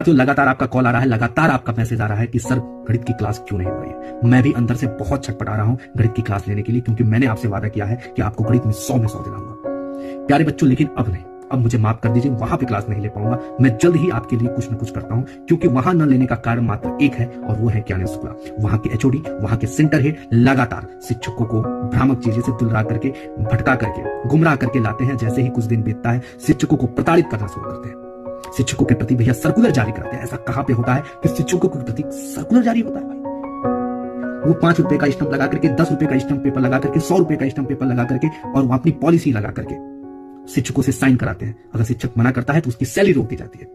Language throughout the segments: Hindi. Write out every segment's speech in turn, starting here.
साथियों लगातार आपका कॉल आ रहा है, लगातार आपका मैसेज आ रहा है कि सर गणित की क्लास क्यों नहीं हो रही है। मैं भी अंदर से बहुत छटपटा रहा हूं गणित की क्लास लेने के लिए, क्योंकि मैंने आपसे वादा किया है कि आपको गणित में 100 दिलाऊंगा प्यारे बच्चों। लेकिन अब नहीं, अब मुझे माफ कर दीजिए, वहां पे क्लास नहीं ले पाऊंगा। मैं जल्द ही आपके लिए कुछ न कुछ करता हूं, क्योंकि वहां न लेने का कारण मात्र एक है और वो है ज्ञानेश शुक्ला। वहां के एचओडी, वहां के सेंटर हेड लगातार शिक्षकों को भ्रामक चीजों से दिलरा करके, भटका करके, गुमराह करके लाते हैं। जैसे ही कुछ दिन बीतता है शिक्षकों को प्रताड़ित करना शुरू करते हैं। शिक्षकों के प्रति भैया सर्कुलर जारी करते हैं। ऐसा कहां पे होता है कि शिक्षकों के प्रति सर्कुलर जारी होता है भाई? वो 5 रुपए का स्टंप लगा करके, 10 रुपए का स्टंप पेपर लगा करके, 100 रुपए का स्टंप पेपर लगा करके, और वो अपनी पॉलिसी लगा करके शिक्षकों से साइन कराते हैं। अगर शिक्षक मना करता है तो उसकी सैलरी रोक दी जाती है।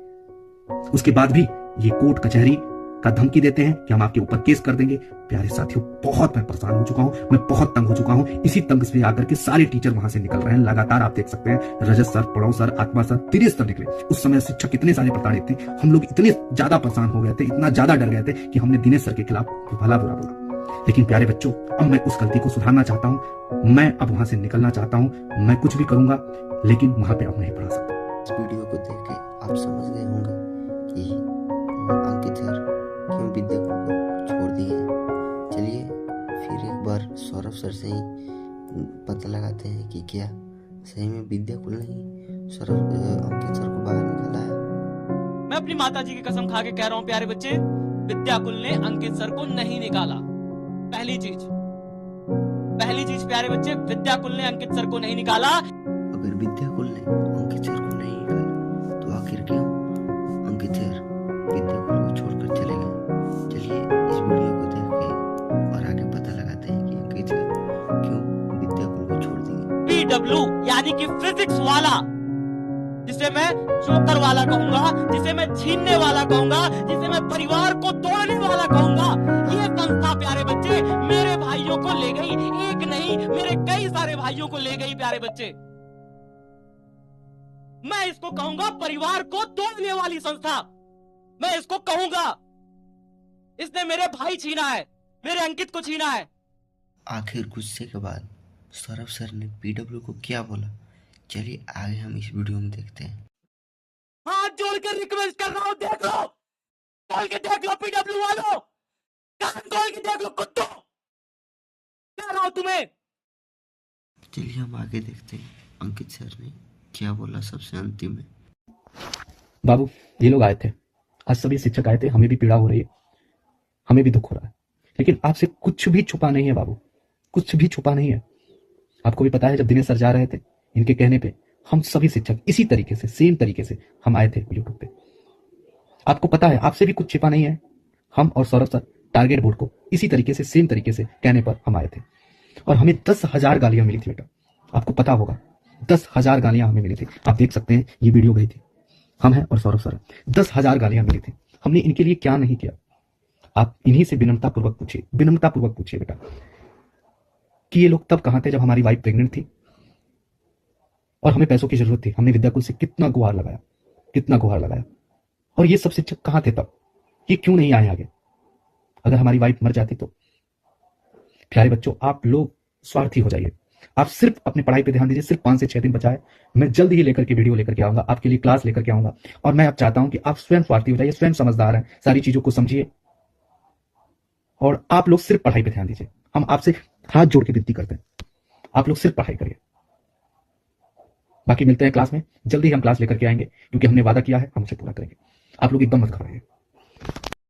उसके बाद भी ये कोर्ट कचहरी का धमकी देते हैं कि हम आपके ऊपर केस कर देंगे। प्यारे साथियों, बहुत मैं परेशान हो चुका हूं, मैं बहुत तंग हो चुका हूं। इसी तंग से आकर के सारे टीचर वहां से निकल रहे हैं। लगातार आप देख सकते हैं रजत सर, प्रणव सर, आत्मा सर, तिरेश सर निकले। उस समय शिक्षक इतने सारे प्रताड़ित थे, हम लोग इतने ज्यादा परेशान हो गए थे, इतना ज्यादा डर गए थे कि हमने दिनेश सर के खिलाफ भला बुरा बोला। लेकिन प्यारे बच्चों, अब मैं उस गलती को सुधारना चाहता हूं। मैं अब वहां से निकलना चाहता हूं। मैं कुछ भी करूंगा, लेकिन वहां पे अब नहीं पढ़ा सकता। इस वीडियो को देख के आप समझ गए होंगे कि अंकित सर क्यों विद्याकुल को छोड़ दिए। चलिए फिर एक बार सौरभ सर से ही पता लगाते हैं कि क्या सही में विद्याकुल नहीं सौरभ अंकित सर को बाहर निकाला है। मैं अपनी माता जी की कसम खा के कह रहा हूँ प्यारे बच्चे, विद्याकुल ने अंकित सर को नहीं निकाला। पहली चीज प्यारे बच्चे, विद्याकुल ने अंकित सर को नहीं निकाला। अगर विद्याकुल ने अंकित सर को नहीं निकाला तो आखिर क्यों अंकित सर विद्याकुल को छोड़कर चले गए। चलिए इस वीडियो को देख के और आगे पता लगाते हैं कि अंकित सर क्यों विद्याकुल को छोड़ दिए। पीडब्ल्यू यानी कि फिजिक्स वाला, जिसे मैं चोकर वाला कहूंगा, जिसे मैं छीनने वाला कहूंगा, जिसे मैं परिवार को तोड़ने वाला कहूंगा, ये संस्था प्यारे बच्चे मेरे भाइयों को ले गई। एक नहीं, मेरे कई सारे भाइयों को ले गई प्यारे बच्चे। मैं इसको कहूंगा परिवार को तोड़ने वाली संस्था। मैं इसको कहूंगा, इसने मेरे भाई छीना है, मेरे अंकित को छीना है। आखिर गुस्से के बाद सौरभ सर ने पीडब्ल्यू को क्या बोला, चलिए आगे हम इस वीडियो में देखते हैं। हाथ जोड़कर रिक्वेस्ट कर रहा हूं, देख लो, खोल के देख लो पीडब्ल्यू वालों, कान खोल के देख लो कुत्तों, कह रहा हूं तुम्हें। चलिए हम आगे देखते हैं अंकित सर ने क्या बोला सबसे अंतिम में। बाबू, ये लोग आए थे, आज सभी शिक्षक आए थे, हमें भी पीड़ा हो रही है, हमें भी दुख हो रहा है, लेकिन आपसे कुछ भी छुपा नहीं है बाबू, कुछ भी छुपा नहीं है। आपको भी पता है जब दिनेश सर जा रहे थे, इनके कहने पे हम सभी शिक्षक इसी तरीके से, सेम तरीके से हम आए थे यूट्यूब पे। आपको पता है आपसे भी कुछ छिपा नहीं है। हम और सौरभ सर टारगेट बोर्ड को इसी तरीके से, सेम तरीके से कहने पर हम आए थे, और हमें 10,000 गालियां मिली थी बेटा। आपको पता होगा 10,000 गालियां हमें मिली थी। आप देख सकते हैं ये वीडियो गई थी, हम हैं और सौरभ सर, 10,000 गालियां मिली थी। हमने इनके लिए क्या नहीं किया। आप इन्हीं से विनम्रतापूर्वक पूछिए बेटा कि ये लोग तब कहां थे जब हमारी वाइफ प्रेग्नेंट थी और हमें पैसों की जरूरत थी। हमने विद्याकुल से कितना गुहार लगाया, और ये सब शिक्षक कहां थे तब, ये क्यों नहीं आए आगे। अगर हमारी वाइफ मर जाती तो। प्यारे बच्चों, आप लोग स्वार्थी हो जाइए, आप सिर्फ अपनी पढ़ाई पे ध्यान दीजिए। सिर्फ 5 से 6 दिन बचा है, मैं जल्द ही लेकर के वीडियो लेकर के आऊंगा, आपके लिए क्लास लेकर के आऊंगा। और मैं अब चाहता हूं कि आप स्वयं स्वार्थी हो जाइए, स्वयं समझदार हैं, सारी चीजों को समझिए, और आप लोग सिर्फ पढ़ाई पे ध्यान दीजिए। हम आपसे हाथ जोड़ के विनती करते हैं, आप लोग सिर्फ पढ़ाई करिए। बाकी मिलते हैं क्लास में, जल्दी हम क्लास लेकर के आएंगे, क्योंकि हमने वादा किया है, हम उसे पूरा करेंगे। आप लोग एकदम मत घबराइए।